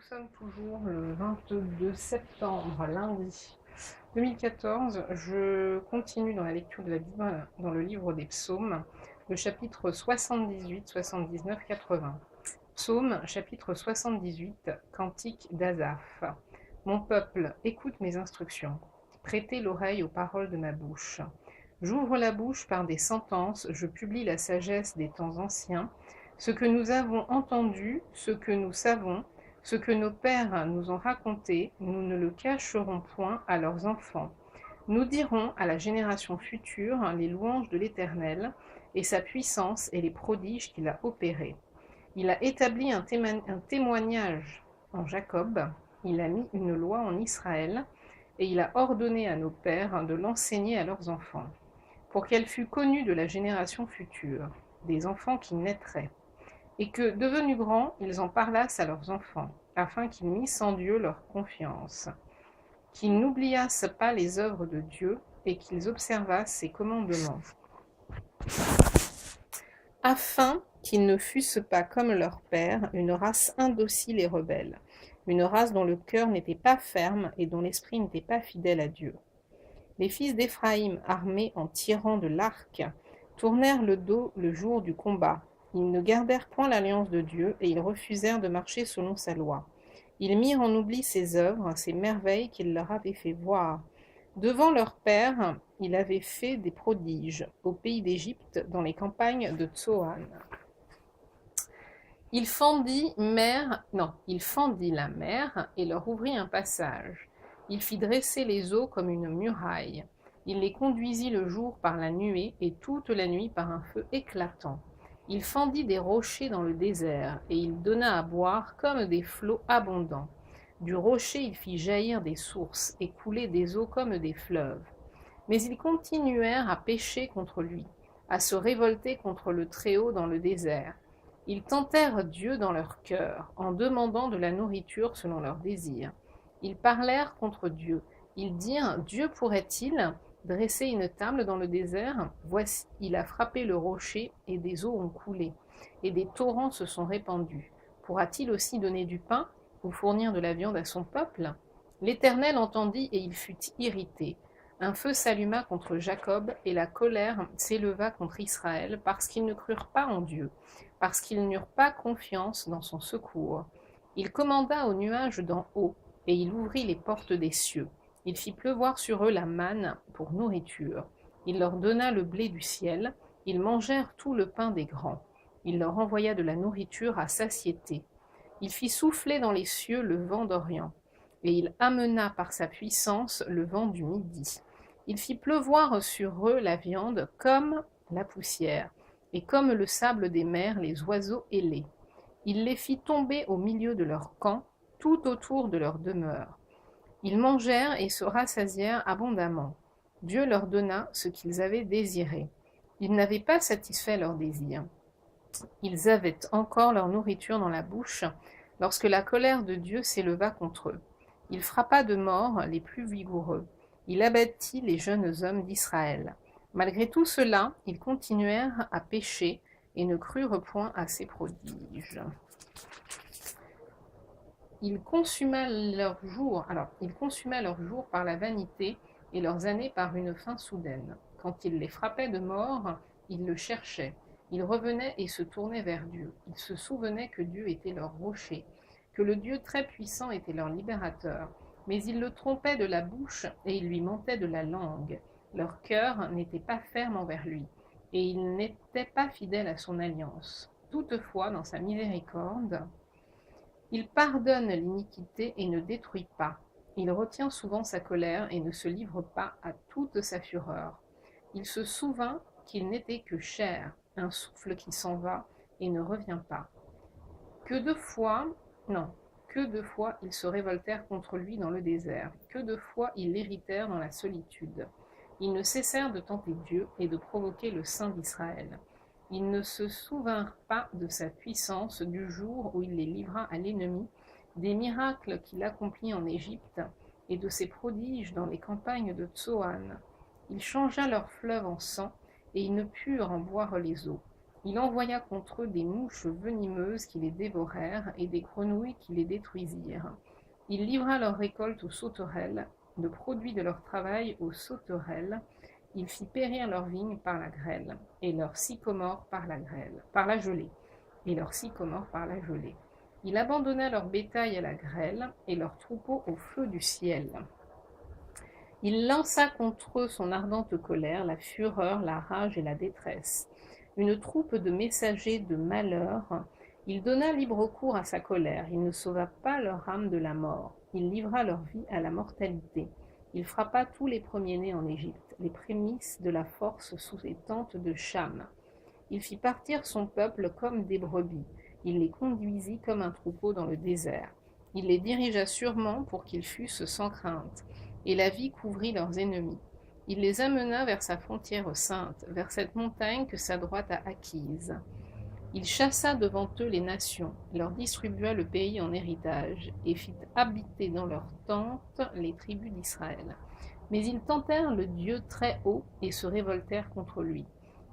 sommes toujours le 22 septembre, lundi 2014. Je continue dans la lecture de la Bible dans le livre des psaumes, le chapitre 78, 79, 80. Psaume, chapitre 78, cantique d'Asaph. Mon peuple, écoute mes instructions. Prêtez l'oreille aux paroles de ma bouche. J'ouvre la bouche par des sentences, je publie la sagesse des temps anciens. Ce que nous avons entendu, ce que nous savons, ce que nos pères nous ont raconté, nous ne le cacherons point à leurs enfants. Nous dirons à la génération future les louanges de l'Éternel et sa puissance et les prodiges qu'il a opérés. Il a établi un témoignage en Jacob, il a mis une loi en Israël, et il a ordonné à nos pères de l'enseigner à leurs enfants, pour qu'elle fût connue de la génération future, des enfants qui naîtraient, et que, devenus grands, ils en parlassent à leurs enfants, afin qu'ils missent en Dieu leur confiance, qu'ils n'oubliassent pas les œuvres de Dieu, et qu'ils observassent ses commandements, afin qu'ils ne fussent pas comme leur père, une race indocile et rebelle, une race dont le cœur n'était pas ferme et dont l'esprit n'était pas fidèle à Dieu. Les fils d'Éphraïm, armés en tirant de l'arc, tournèrent le dos le jour du combat. Ils ne gardèrent point l'alliance de Dieu, et ils refusèrent de marcher selon sa loi. Ils mirent en oubli ses œuvres, ses merveilles qu'il leur avait fait voir. Devant leur père, il avait fait des prodiges, au pays d'Égypte, dans les campagnes de Tsoan. Il fendit la mer et leur ouvrit un passage. Il fit dresser les eaux comme une muraille. Il les conduisit le jour par la nuée et toute la nuit par un feu éclatant. Il fendit des rochers dans le désert et il donna à boire comme des flots abondants. Du rocher il fit jaillir des sources et couler des eaux comme des fleuves. Mais ils continuèrent à pécher contre lui, à se révolter contre le Très-Haut dans le désert. Ils tentèrent Dieu dans leur cœur, en demandant de la nourriture selon leurs désirs. Ils parlèrent contre Dieu. Ils dirent, Dieu pourrait-il dresser une table dans le désert? Voici, il a frappé le rocher, et des eaux ont coulé, et des torrents se sont répandus. Pourra-t-il aussi donner du pain, ou fournir de la viande à son peuple? L'Éternel entendit, et il fut irrité. Un feu s'alluma contre Jacob, et la colère s'éleva contre Israël, parce qu'ils ne crurent pas en Dieu, parce qu'ils n'eurent pas confiance dans son secours. Il commanda aux nuages d'en haut, et il ouvrit les portes des cieux. Il fit pleuvoir sur eux la manne pour nourriture. Il leur donna le blé du ciel. Ils mangèrent tout le pain des grands. Il leur envoya de la nourriture à satiété. Il fit souffler dans les cieux le vent d'Orient, et il amena par sa puissance le vent du Midi. Il fit pleuvoir sur eux la viande comme la poussière, et comme le sable des mers les oiseaux ailés. Il les fit tomber au milieu de leur camp, tout autour de leur demeure. Ils mangèrent et se rassasièrent abondamment. Dieu leur donna ce qu'ils avaient désiré. Ils n'avaient pas satisfait leurs désirs. Ils avaient encore leur nourriture dans la bouche, lorsque la colère de Dieu s'éleva contre eux. Il frappa de mort les plus vigoureux. Il abattit les jeunes hommes d'Israël. Malgré tout cela, ils continuèrent à pécher et ne crurent point à ses prodiges. Il consuma leurs jours par la vanité et leurs années par une fin soudaine. Quand il les frappait de mort, ils le cherchaient. Ils revenaient et se tournaient vers Dieu. Ils se souvenaient que Dieu était leur rocher, que le Dieu très puissant était leur libérateur. Mais ils le trompaient de la bouche et ils lui mentaient de la langue. Leur cœur n'était pas ferme envers lui, et ils n'étaient pas fidèles à son alliance. Toutefois, dans sa miséricorde, il pardonne l'iniquité et ne détruit pas. Il retient souvent sa colère et ne se livre pas à toute sa fureur. Il se souvint qu'il n'était que chair, un souffle qui s'en va et ne revient pas. Que de fois ils se révoltèrent contre lui dans le désert, que de fois ils l'irritèrent dans la solitude. Ils ne cessèrent de tenter Dieu et de provoquer le Saint d'Israël. Ils ne se souvinrent pas de sa puissance du jour où il les livra à l'ennemi, des miracles qu'il accomplit en Égypte et de ses prodiges dans les campagnes de Tsoan. Il changea leurs fleuves en sang et ils ne purent en boire les eaux. Il envoya contre eux des mouches venimeuses qui les dévorèrent et des grenouilles qui les détruisirent. Il livra leur récolte aux sauterelles, le produit de leur travail aux sauterelles. Il fit périr leurs vignes par la grêle, et leurs sycomores par la gelée, et leurs sycomores par la gelée. Il abandonna leur bétail à la grêle, et leurs troupeaux au feu du ciel. Il lança contre eux son ardente colère, la fureur, la rage et la détresse. Une troupe de messagers de malheur, il donna libre cours à sa colère, il ne sauva pas leur âme de la mort, il livra leur vie à la mortalité. Il frappa tous les premiers-nés en Égypte, les prémices de la force sous les tentes de Cham. Il fit partir son peuple comme des brebis, il les conduisit comme un troupeau dans le désert. Il les dirigea sûrement pour qu'ils fussent sans crainte, et la vie couvrit leurs ennemis. Il les amena vers sa frontière sainte, vers cette montagne que sa droite a acquise. Il chassa devant eux les nations, leur distribua le pays en héritage, et fit habiter dans leurs tentes les tribus d'Israël. Mais ils tentèrent le Dieu très haut et se révoltèrent contre lui.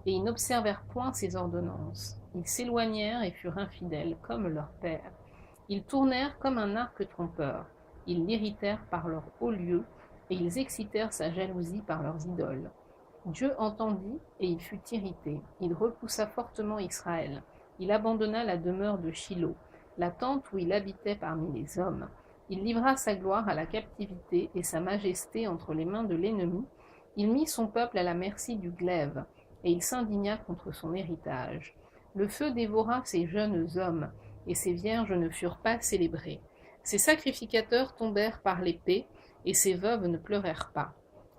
Et ils n'observèrent point ses ordonnances. Ils s'éloignèrent et furent infidèles, comme leur père. Ils tournèrent comme un arc trompeur. Ils l'irritèrent par leurs hauts lieux, et ils excitèrent sa jalousie par leurs idoles. Dieu entendit, et il fut irrité. Il repoussa fortement Israël. Il abandonna la demeure de Shilo, la tente où il habitait parmi les hommes. Il livra sa gloire à la captivité et sa majesté entre les mains de l'ennemi. Il mit son peuple à la merci du glaive, et il s'indigna contre son héritage. Le feu dévora ses jeunes hommes, et ses vierges ne furent pas célébrées. Ses sacrificateurs tombèrent par l'épée, et ses veuves ne pleurèrent pas.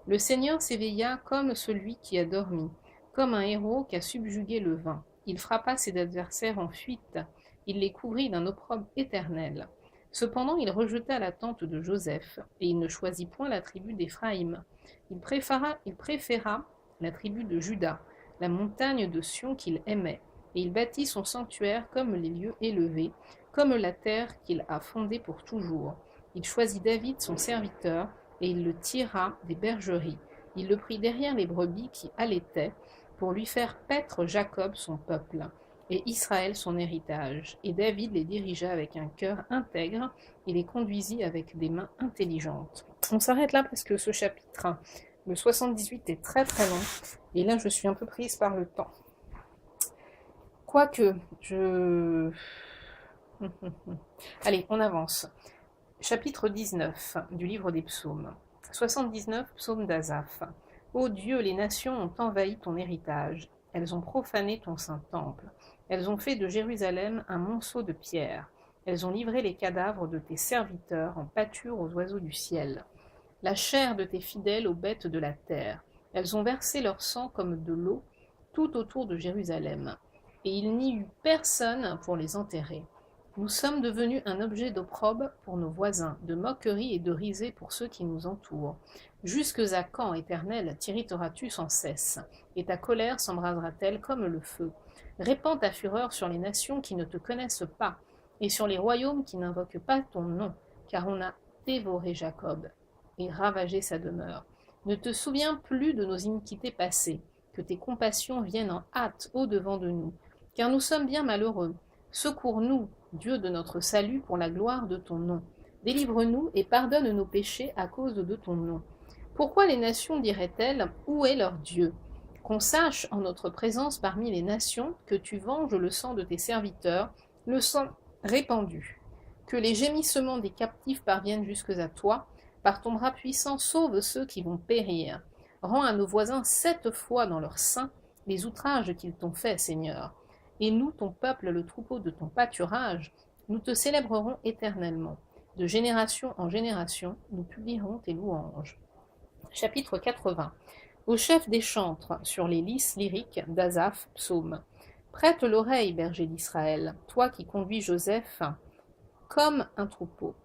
Le Seigneur s'éveilla comme celui qui a dormi, comme un héros qui a subjugué le vin. Il frappa ses adversaires en fuite, il les couvrit d'un opprobre éternel. Cependant il rejeta la tente de Joseph, et il ne choisit point la tribu d'Éphraïm. Il préféra la tribu de Juda, la montagne de Sion qu'il aimait, et il bâtit son sanctuaire comme les lieux élevés, comme la terre qu'il a fondée pour toujours. Il choisit David son serviteur, et il le tira des bergeries. Il le prit derrière les brebis qui allaitaient, pour lui faire paître Jacob son peuple, et Israël son héritage. Et David les dirigea avec un cœur intègre, et les conduisit avec des mains intelligentes. On s'arrête là parce que ce chapitre, le 78, est très très long, et là je suis un peu prise par le temps. Quoique, Allez, on avance. Chapitre 19 du livre des psaumes. 79, psaume d'Asaph. Ô Dieu, les nations ont envahi ton héritage. Elles ont profané ton saint temple. Elles ont fait de Jérusalem un monceau de pierres. Elles ont livré les cadavres de tes serviteurs en pâture aux oiseaux du ciel. La chair de tes fidèles aux bêtes de la terre. Elles ont versé leur sang comme de l'eau tout autour de Jérusalem. Et il n'y eut personne pour les enterrer. Nous sommes devenus un objet d'opprobre pour nos voisins, de moquerie et de risée pour ceux qui nous entourent. Jusques à quand, Éternel, t'irriteras-tu sans cesse, et ta colère s'embrasera-t-elle comme le feu? Répands ta fureur sur les nations qui ne te connaissent pas, et sur les royaumes qui n'invoquent pas ton nom, car on a dévoré Jacob et ravagé sa demeure. Ne te souviens plus de nos iniquités passées, que tes compassions viennent en hâte au-devant de nous, car nous sommes bien malheureux. Secours-nous, Dieu de notre salut, pour la gloire de ton nom. Délivre-nous et pardonne nos péchés à cause de ton nom. Pourquoi les nations diraient-elles, où est leur Dieu? Qu'on sache en notre présence parmi les nations que tu venges le sang de tes serviteurs, le sang répandu. Que les gémissements des captifs parviennent jusque à toi. Par ton bras puissant, sauve ceux qui vont périr. Rends à nos voisins 7 fois dans leur sein les outrages qu'ils t'ont faits, Seigneur. Et nous, ton peuple, le troupeau de ton pâturage, nous te célébrerons éternellement. De génération en génération, nous publierons tes louanges. Chapitre 80. Au chef des chantres, sur les lys lyriques d'Asaph, psaume. Prête l'oreille, berger d'Israël, toi qui conduis Joseph comme un troupeau.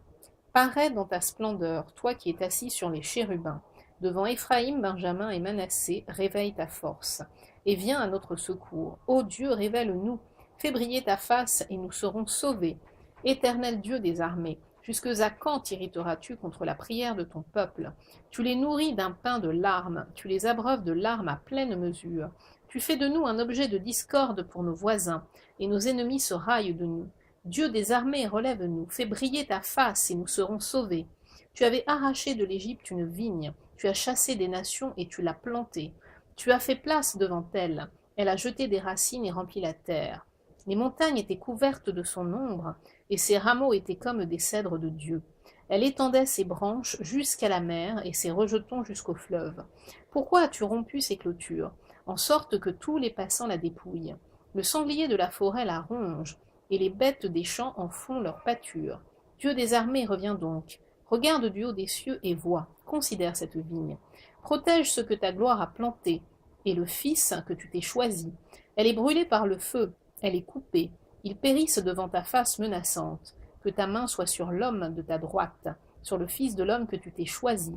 Parais dans ta splendeur, toi qui es assis sur les chérubins. Devant Éphraïm, Benjamin et Manassé, réveille ta force. Et viens à notre secours. Ô Dieu, révèle-nous. Fais briller ta face et nous serons sauvés. Éternel Dieu des armées, jusque à quand t'irriteras-tu contre la prière de ton peuple? Tu les nourris d'un pain de larmes, tu les abreuves de larmes à pleine mesure. Tu fais de nous un objet de discorde pour nos voisins, et nos ennemis se raillent de nous. Dieu des armées, relève-nous, fais briller ta face, et nous serons sauvés. Tu avais arraché de l'Égypte une vigne, tu as chassé des nations, et tu l'as plantée. Tu as fait place devant elle, elle a jeté des racines et rempli la terre. Les montagnes étaient couvertes de son ombre, et ses rameaux étaient comme des cèdres de Dieu. Elle étendait ses branches jusqu'à la mer et ses rejetons jusqu'au fleuve. Pourquoi as-tu rompu ses clôtures, en sorte que tous les passants la dépouillent? Le sanglier de la forêt la ronge, et les bêtes des champs en font leur pâture. Dieu des armées revient donc. Regarde du haut des cieux et vois, considère cette vigne. Protège ce que ta gloire a planté, et le fils que tu t'es choisi. Elle est brûlée par le feu, elle est coupée. Ils périssent devant ta face menaçante. Que ta main soit sur l'homme de ta droite, sur le fils de l'homme que tu t'es choisi.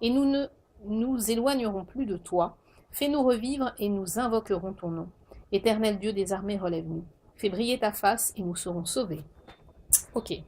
Et nous ne nous éloignerons plus de toi. Fais-nous revivre et nous invoquerons ton nom. Éternel Dieu des armées, relève-nous. Fais briller ta face et nous serons sauvés. Ok.